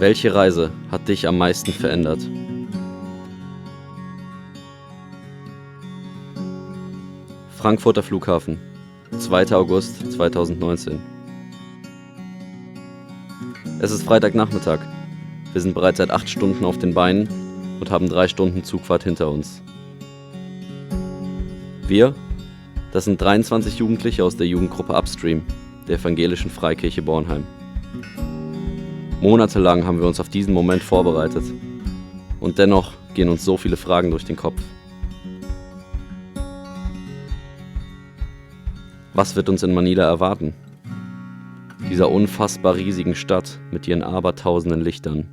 Welche Reise hat dich am meisten verändert? Frankfurter Flughafen, 2. August 2019. Es ist Freitagnachmittag. Wir sind bereits seit 8 Stunden auf den Beinen und haben 3 Stunden Zugfahrt hinter uns. Wir, das sind 23 Jugendliche aus der Jugendgruppe Upstream, der Evangelischen Freikirche Bornheim. Monatelang haben wir uns auf diesen Moment vorbereitet. Und dennoch gehen uns so viele Fragen durch den Kopf. Was wird uns in Manila erwarten? Dieser unfassbar riesigen Stadt mit ihren abertausenden Lichtern.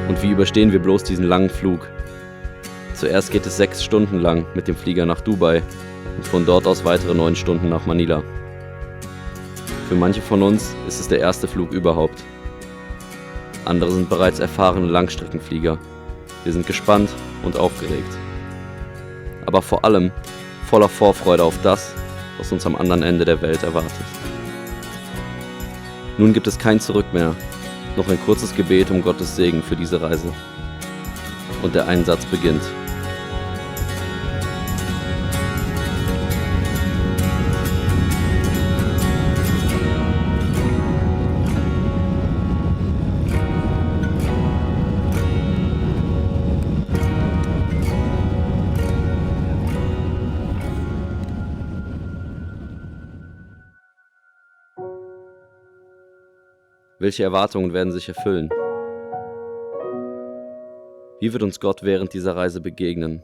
Und wie überstehen wir bloß diesen langen Flug? Zuerst geht es 6 Stunden lang mit dem Flieger nach Dubai und von dort aus weitere 9 Stunden nach Manila. Für manche von uns ist es der erste Flug überhaupt. Andere sind bereits erfahrene Langstreckenflieger. Wir sind gespannt und aufgeregt. Aber vor allem voller Vorfreude auf das, was uns am anderen Ende der Welt erwartet. Nun gibt es kein Zurück mehr, noch ein kurzes Gebet um Gottes Segen für diese Reise. Und der Einsatz beginnt. Welche Erwartungen werden sich erfüllen? Wie wird uns Gott während dieser Reise begegnen?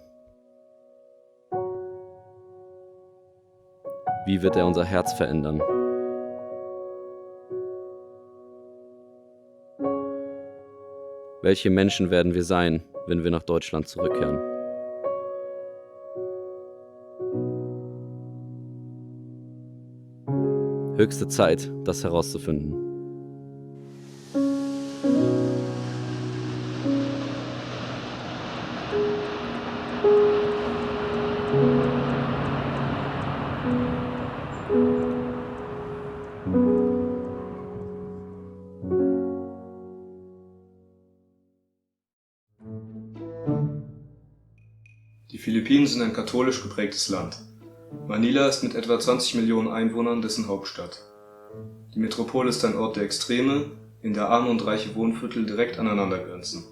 Wie wird er unser Herz verändern? Welche Menschen werden wir sein, wenn wir nach Deutschland zurückkehren? Höchste Zeit, das herauszufinden. Die Philippinen sind ein katholisch geprägtes Land. Manila ist mit etwa 20 Millionen Einwohnern dessen Hauptstadt. Die Metropole ist ein Ort der Extreme, in der arme und reiche Wohnviertel direkt aneinander grenzen.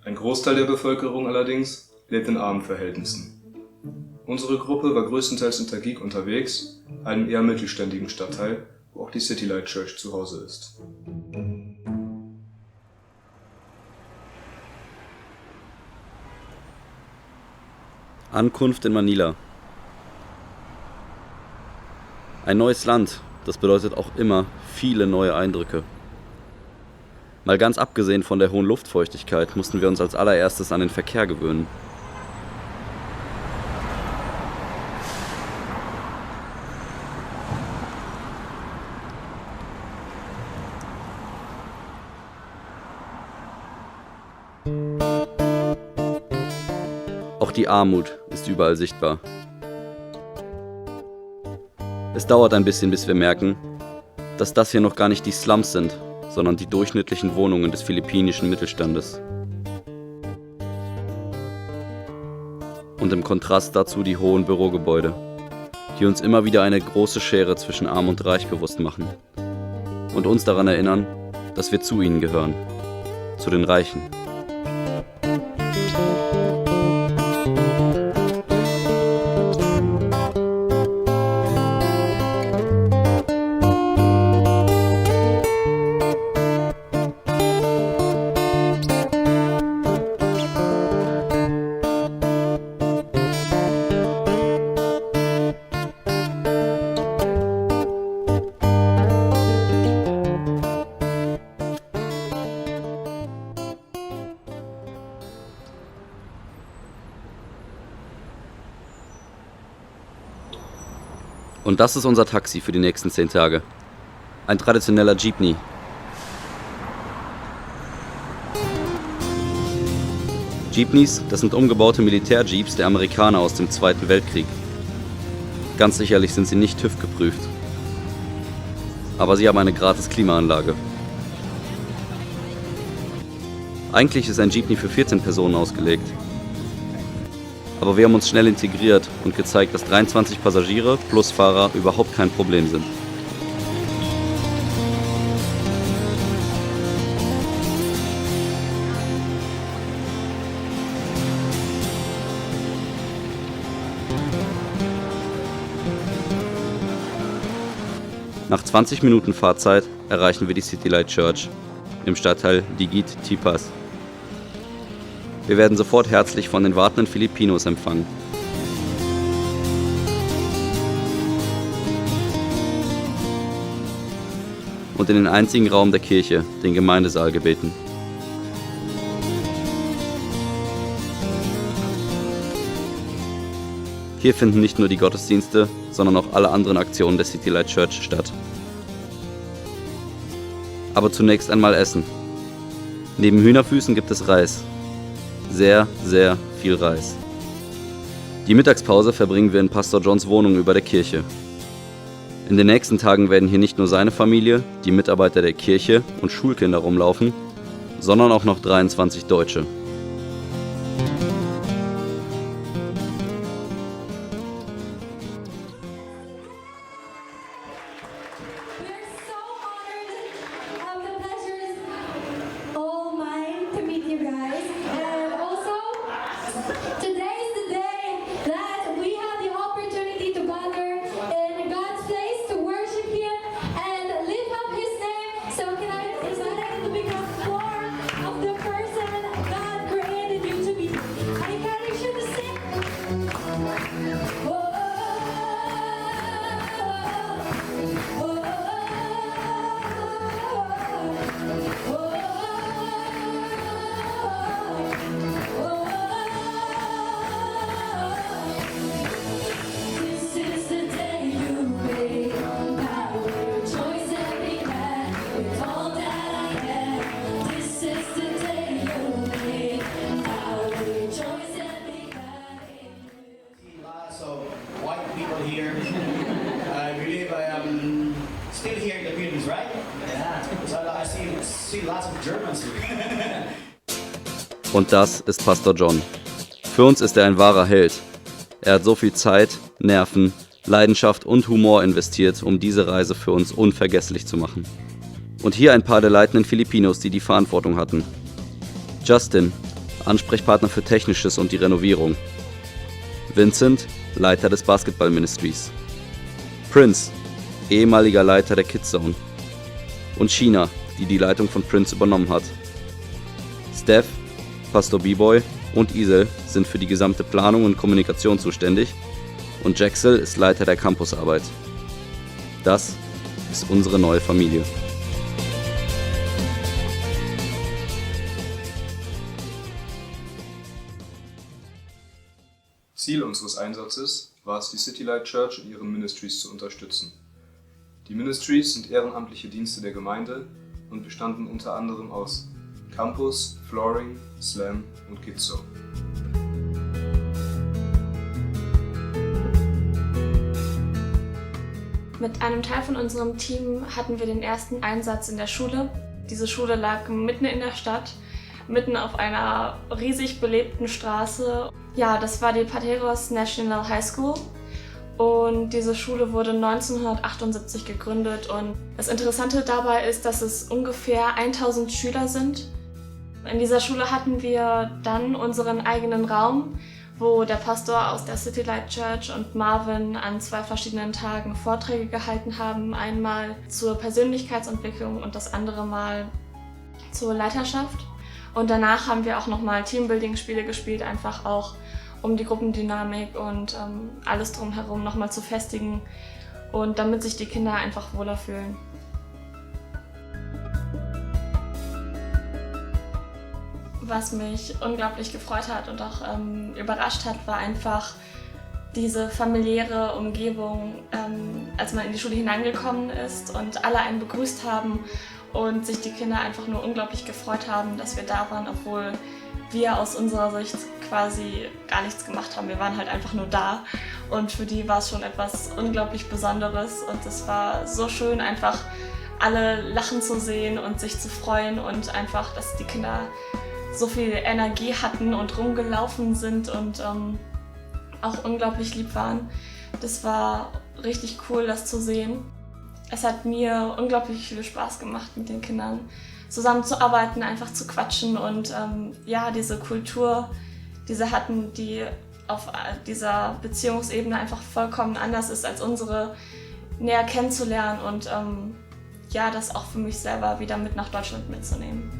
Ein Großteil der Bevölkerung allerdings lebt in armen Verhältnissen. Unsere Gruppe war größtenteils in Taguig unterwegs, einem eher mittelständigen Stadtteil, wo auch die City Light Church zu Hause ist. Ankunft in Manila. Ein neues Land, das bedeutet auch immer viele neue Eindrücke. Mal ganz abgesehen von der hohen Luftfeuchtigkeit mussten wir uns als allererstes an den Verkehr gewöhnen. Auch die Armut ist überall sichtbar. Es dauert ein bisschen, bis wir merken, dass das hier noch gar nicht die Slums sind, sondern die durchschnittlichen Wohnungen des philippinischen Mittelstandes. Und im Kontrast dazu die hohen Bürogebäude, die uns immer wieder eine große Schere zwischen Arm und Reich bewusst machen und uns daran erinnern, dass wir zu ihnen gehören, zu den Reichen. Und das ist unser Taxi für die nächsten 10 Tage. Ein traditioneller Jeepney. Jeepneys, das sind umgebaute Militärjeeps der Amerikaner aus dem Zweiten Weltkrieg. Ganz sicherlich sind sie nicht TÜV geprüft. Aber sie haben eine gratis Klimaanlage. Eigentlich ist ein Jeepney für 14 Personen ausgelegt. Aber wir haben uns schnell integriert und gezeigt, dass 23 Passagiere plus Fahrer überhaupt kein Problem sind. Nach 20 Minuten Fahrzeit erreichen wir die City Light Church im Stadtteil Digit Tipas. Wir werden sofort herzlich von den wartenden Filipinos empfangen. Und in den einzigen Raum der Kirche, den Gemeindesaal, gebeten. Hier finden nicht nur die Gottesdienste, sondern auch alle anderen Aktionen der City Light Church statt. Aber zunächst einmal Essen. Neben Hühnerfüßen gibt es Reis. Sehr, sehr viel Reis. Die Mittagspause verbringen wir in Pastor Johns Wohnung über der Kirche. In den nächsten Tagen werden hier nicht nur seine Familie, die Mitarbeiter der Kirche und Schulkinder rumlaufen, sondern auch noch 23 Deutsche. Und das ist Pastor John. Für uns ist er ein wahrer Held. Er hat so viel Zeit, Nerven, Leidenschaft und Humor investiert, um diese Reise für uns unvergesslich zu machen. Und hier ein paar der leitenden Filipinos, die die Verantwortung hatten. Justin, Ansprechpartner für Technisches und die Renovierung. Vincent, Leiter des Basketball-Ministries. Prince, ehemaliger Leiter der Kids Zone. Und Sheena, die die Leitung von Prince übernommen hat. Steph, Pastor B-Boy und Isel sind für die gesamte Planung und Kommunikation zuständig und Jaxel ist Leiter der Campusarbeit. Das ist unsere neue Familie. Ziel unseres Einsatzes war es, die City Light Church in ihren Ministries zu unterstützen. Die Ministries sind ehrenamtliche Dienste der Gemeinde und bestanden unter anderem aus Campus, Flooring, Slam und Kids Zone. Mit einem Teil von unserem Team hatten wir den ersten Einsatz in der Schule. Diese Schule lag mitten in der Stadt, mitten auf einer riesig belebten Straße. Ja, das war die Pateros National High School. Und diese Schule wurde 1978 gegründet und das Interessante dabei ist, dass es ungefähr 1000 Schüler sind. In dieser Schule hatten wir dann unseren eigenen Raum, wo der Pastor aus der City Light Church und Marvin an 2 verschiedenen Tagen Vorträge gehalten haben. Einmal zur Persönlichkeitsentwicklung und das andere Mal zur Leiterschaft. Und danach haben wir auch nochmal Teambuilding-Spiele gespielt, einfach auch um die Gruppendynamik und alles drumherum nochmal zu festigen und damit sich die Kinder einfach wohler fühlen. Was mich unglaublich gefreut hat und auch überrascht hat, war einfach diese familiäre Umgebung, als man in die Schule hineingekommen ist und alle einen begrüßt haben und sich die Kinder einfach nur unglaublich gefreut haben, dass wir da waren, obwohl wir aus unserer Sicht quasi gar nichts gemacht haben. Wir waren halt einfach nur da und für die war es schon etwas unglaublich Besonderes und es war so schön, einfach alle lachen zu sehen und sich zu freuen und einfach, dass die Kinder so viel Energie hatten und rumgelaufen sind und auch unglaublich lieb waren. Das war richtig cool, das zu sehen. Es hat mir unglaublich viel Spaß gemacht, mit den Kindern zusammenzuarbeiten, einfach zu quatschen und ja, diese Kultur, die sie hatten, die auf dieser Beziehungsebene einfach vollkommen anders ist als unsere, näher kennenzulernen und ja, das auch für mich selber wieder mit nach Deutschland mitzunehmen.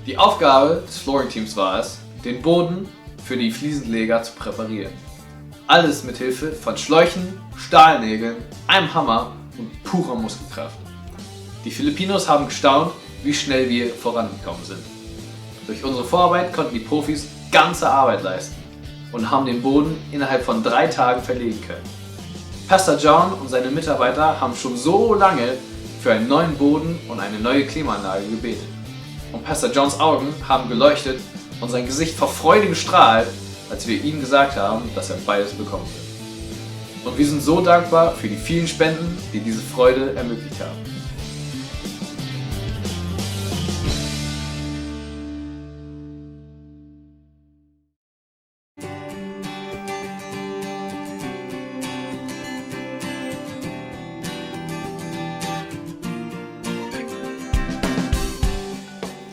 Die Aufgabe des Flooring-Teams war es, den Boden für die Fliesenleger zu präparieren. Alles mit Hilfe von Schläuchen, Stahlnägeln, einem Hammer und purer Muskelkraft. Die Filipinos haben gestaunt, wie schnell wir vorangekommen sind. Durch unsere Vorarbeit konnten die Profis ganze Arbeit leisten und haben den Boden innerhalb von 3 Tagen verlegen können. Pastor John und seine Mitarbeiter haben schon so lange für einen neuen Boden und eine neue Klimaanlage gebetet. Und Pastor Johns Augen haben geleuchtet und sein Gesicht vor Freude gestrahlt, als wir ihm gesagt haben, dass er beides bekommen wird. Und wir sind so dankbar für die vielen Spenden, die diese Freude ermöglicht haben.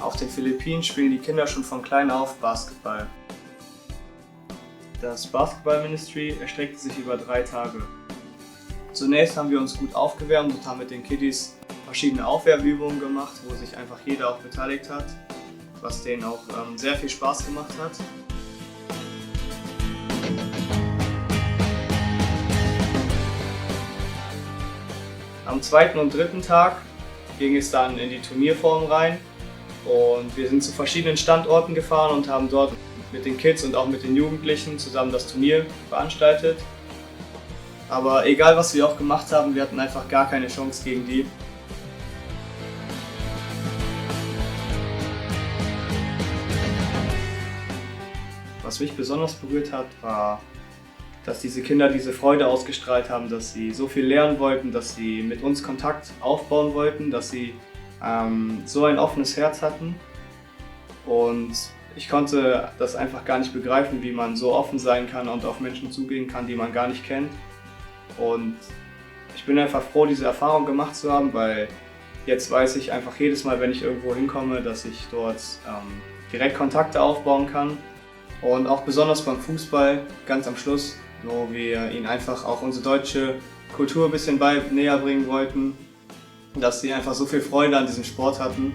Auf den Philippinen spielen die Kinder schon von klein auf Basketball. Das Basketball-Ministry erstreckte sich über 3 Tage. Zunächst haben wir uns gut aufgewärmt und haben mit den Kiddies verschiedene Aufwärmübungen gemacht, wo sich einfach jeder auch beteiligt hat, was denen auch sehr viel Spaß gemacht hat. Am 2. und 3. Tag ging es dann in die Turnierform rein. Und wir sind zu verschiedenen Standorten gefahren und haben dort mit den Kids und auch mit den Jugendlichen zusammen das Turnier veranstaltet. Aber egal was wir auch gemacht haben, wir hatten einfach gar keine Chance gegen die. Was mich besonders berührt hat, war, dass diese Kinder diese Freude ausgestrahlt haben, dass sie so viel lernen wollten, dass sie mit uns Kontakt aufbauen wollten, dass sie so ein offenes Herz hatten und ich konnte das einfach gar nicht begreifen, wie man so offen sein kann und auf Menschen zugehen kann, die man gar nicht kennt. Und ich bin einfach froh, diese Erfahrung gemacht zu haben, weil jetzt weiß ich einfach jedes Mal, wenn ich irgendwo hinkomme, dass ich dort direkt Kontakte aufbauen kann. Und auch besonders beim Fußball, ganz am Schluss, wo wir ihnen einfach auch unsere deutsche Kultur ein bisschen näher bringen wollten, dass sie einfach so viel Freude an diesem Sport hatten.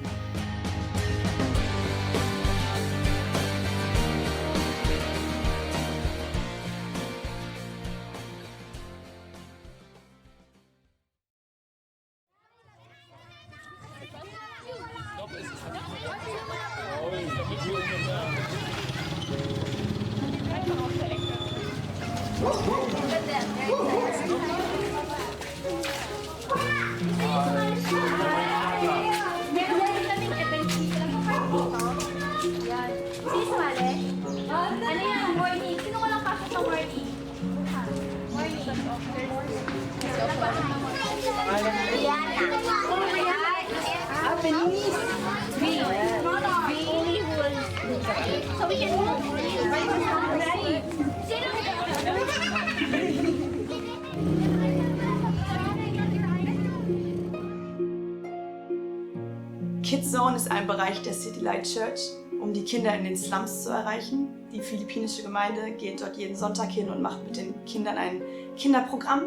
Kids Zone ist ein Bereich der City Light Church, um die Kinder in den Slums zu erreichen. Die philippinische Gemeinde geht dort jeden Sonntag hin und macht mit den Kindern ein Kinderprogramm.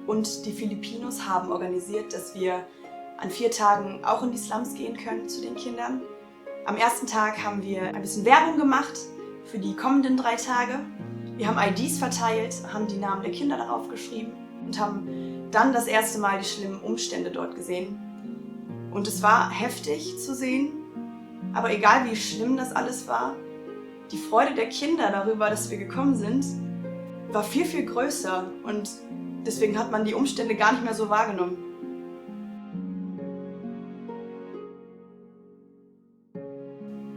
Und die Filipinos haben organisiert, dass wir an 4 Tagen auch in die Slums gehen können zu den Kindern. Am ersten Tag haben wir ein bisschen Werbung gemacht für die kommenden 3 Tage. Wir haben IDs verteilt, haben die Namen der Kinder darauf geschrieben und haben dann das erste Mal die schlimmen Umstände dort gesehen. Und es war heftig zu sehen, aber egal wie schlimm das alles war, die Freude der Kinder darüber, dass wir gekommen sind, war viel, viel größer und deswegen hat man die Umstände gar nicht mehr so wahrgenommen.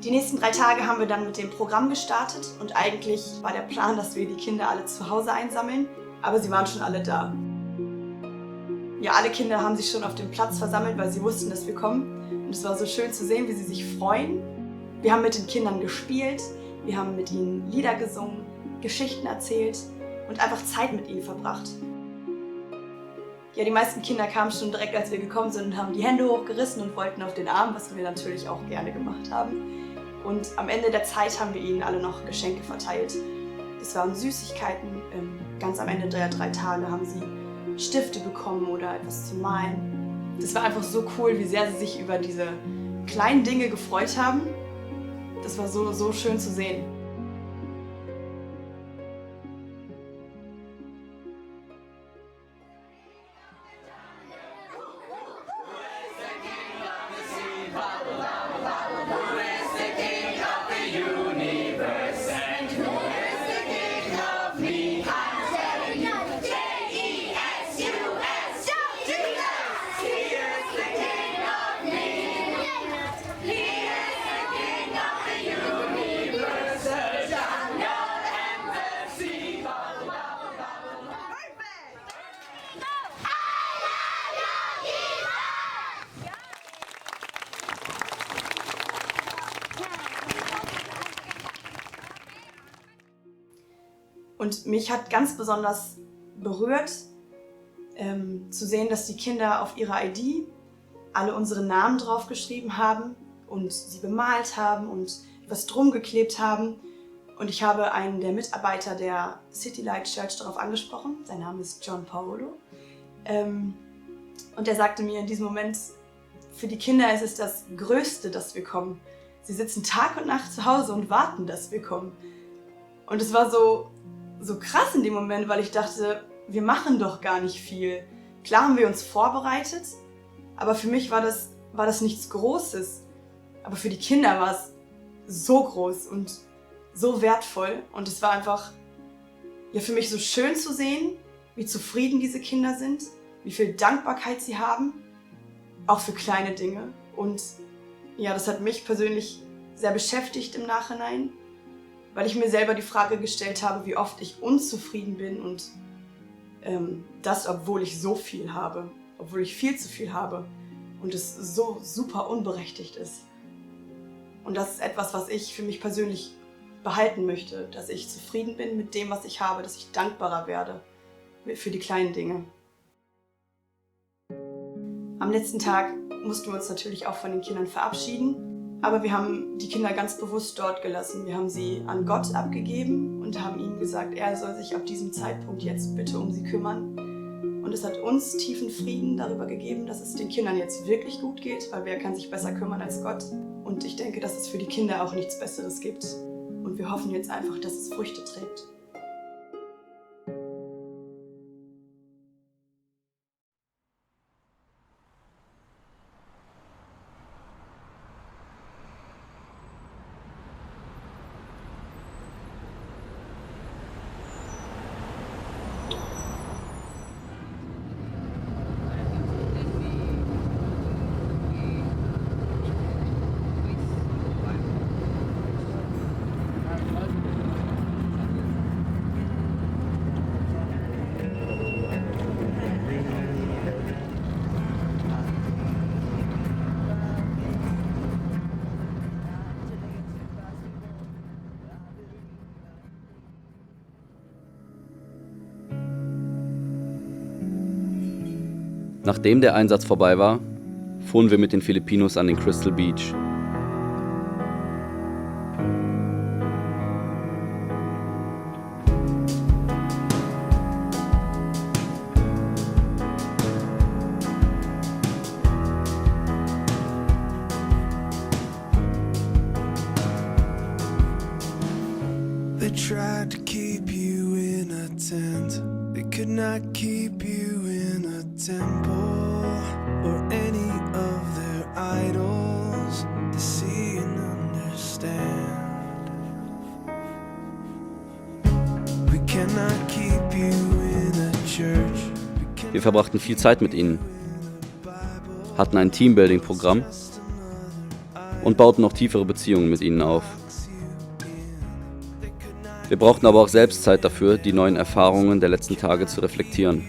Die nächsten 3 Tage haben wir dann mit dem Programm gestartet und eigentlich war der Plan, dass wir die Kinder alle zu Hause einsammeln, aber sie waren schon alle da. Ja, alle Kinder haben sich schon auf dem Platz versammelt, weil sie wussten, dass wir kommen. Und es war so schön zu sehen, wie sie sich freuen. Wir haben mit den Kindern gespielt, wir haben mit ihnen Lieder gesungen, Geschichten erzählt und einfach Zeit mit ihnen verbracht. Ja, die meisten Kinder kamen schon direkt, als wir gekommen sind und haben die Hände hochgerissen und wollten auf den Arm, was wir natürlich auch gerne gemacht haben. Und am Ende der Zeit haben wir ihnen alle noch Geschenke verteilt. Das waren Süßigkeiten. Ganz am Ende der 3 Tage haben sie Stifte bekommen oder etwas zum Malen. Das war einfach so cool, wie sehr sie sich über diese kleinen Dinge gefreut haben. Das war so schön zu sehen. Und mich hat ganz besonders berührt, zu sehen, dass die Kinder auf ihrer ID alle unsere Namen draufgeschrieben haben und sie bemalt haben und etwas drum geklebt haben. Und ich habe einen der Mitarbeiter der City Light Church darauf angesprochen. Sein Name ist John Paolo. Und er sagte mir in diesem Moment, für die Kinder ist es das Größte, dass wir kommen. Sie sitzen Tag und Nacht zu Hause und warten, dass wir kommen. Und es war so krass in dem Moment, weil ich dachte, wir machen doch gar nicht viel. Klar haben wir uns vorbereitet, aber für mich war das nichts Großes. Aber für die Kinder war es so groß und so wertvoll. Und es war einfach für mich so schön zu sehen, wie zufrieden diese Kinder sind, wie viel Dankbarkeit sie haben, auch für kleine Dinge. Und ja, das hat mich persönlich sehr beschäftigt im Nachhinein, weil ich mir selber die Frage gestellt habe, wie oft ich unzufrieden bin und das, obwohl ich so viel habe, obwohl ich viel zu viel habe und es so super unberechtigt ist. Und das ist etwas, was ich für mich persönlich behalten möchte, dass ich zufrieden bin mit dem, was ich habe, dass ich dankbarer werde für die kleinen Dinge. Am letzten Tag mussten wir uns natürlich auch von den Kindern verabschieden. Aber wir haben die Kinder ganz bewusst dort gelassen. Wir haben sie an Gott abgegeben und haben ihm gesagt, er soll sich ab diesem Zeitpunkt jetzt bitte um sie kümmern. Und es hat uns tiefen Frieden darüber gegeben, dass es den Kindern jetzt wirklich gut geht, weil wer kann sich besser kümmern als Gott? Und ich denke, dass es für die Kinder auch nichts Besseres gibt. Und wir hoffen jetzt einfach, dass es Früchte trägt. Nachdem der Einsatz vorbei war, fuhren wir mit den Filipinos an den Crystal Beach. They tried to keep you in a tent. They could not keep you in a temple or any of their idols to see and understand. We cannot keep you in a church. Wir verbrachten viel Zeit mit ihnen, hatten ein Teambuilding-Programm und bauten noch tiefere Beziehungen mit ihnen auf. Wir brauchten aber auch selbst Zeit dafür, die neuen Erfahrungen der letzten Tage zu reflektieren.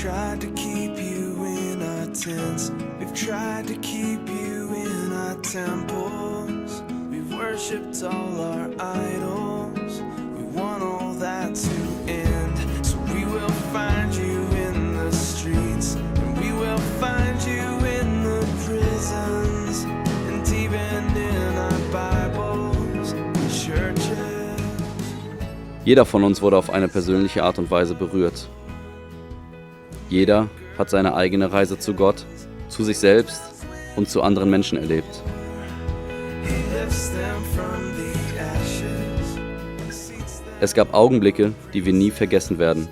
Tried to keep you in our tents. We've tried to keep you in our temples. We've worshipped all our idols. We want all that to end. So we will find you in the streets, and we will find you in the prisons, and even in our Bibles and churches. Jeder von uns wurde auf eine persönliche Art und Weise berührt. Jeder hat seine eigene Reise zu Gott, zu sich selbst und zu anderen Menschen erlebt. Es gab Augenblicke, die wir nie vergessen werden,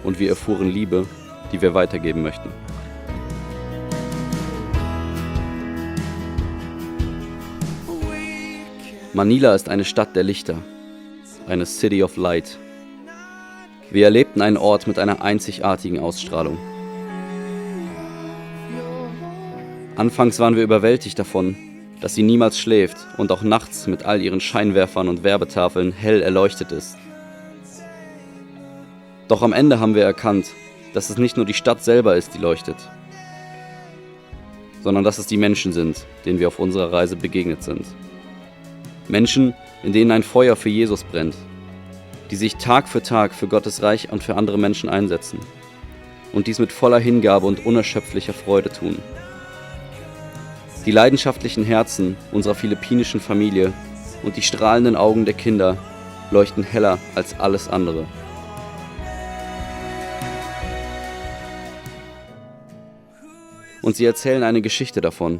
und wir erfuhren Liebe, die wir weitergeben möchten. Manila ist eine Stadt der Lichter, eine City of Light. Wir erlebten einen Ort mit einer einzigartigen Ausstrahlung. Anfangs waren wir überwältigt davon, dass sie niemals schläft und auch nachts mit all ihren Scheinwerfern und Werbetafeln hell erleuchtet ist. Doch am Ende haben wir erkannt, dass es nicht nur die Stadt selber ist, die leuchtet, sondern dass es die Menschen sind, denen wir auf unserer Reise begegnet sind. Menschen, in denen ein Feuer für Jesus brennt, die sich Tag für Tag für Gottes Reich und für andere Menschen einsetzen und dies mit voller Hingabe und unerschöpflicher Freude tun. Die leidenschaftlichen Herzen unserer philippinischen Familie und die strahlenden Augen der Kinder leuchten heller als alles andere. Und sie erzählen eine Geschichte davon,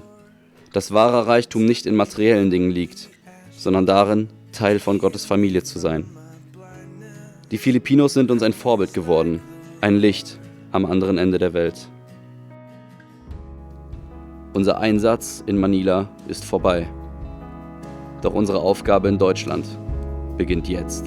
dass wahrer Reichtum nicht in materiellen Dingen liegt, sondern darin, Teil von Gottes Familie zu sein. Die Filipinos sind uns ein Vorbild geworden, ein Licht am anderen Ende der Welt. Unser Einsatz in Manila ist vorbei. Doch unsere Aufgabe in Deutschland beginnt jetzt.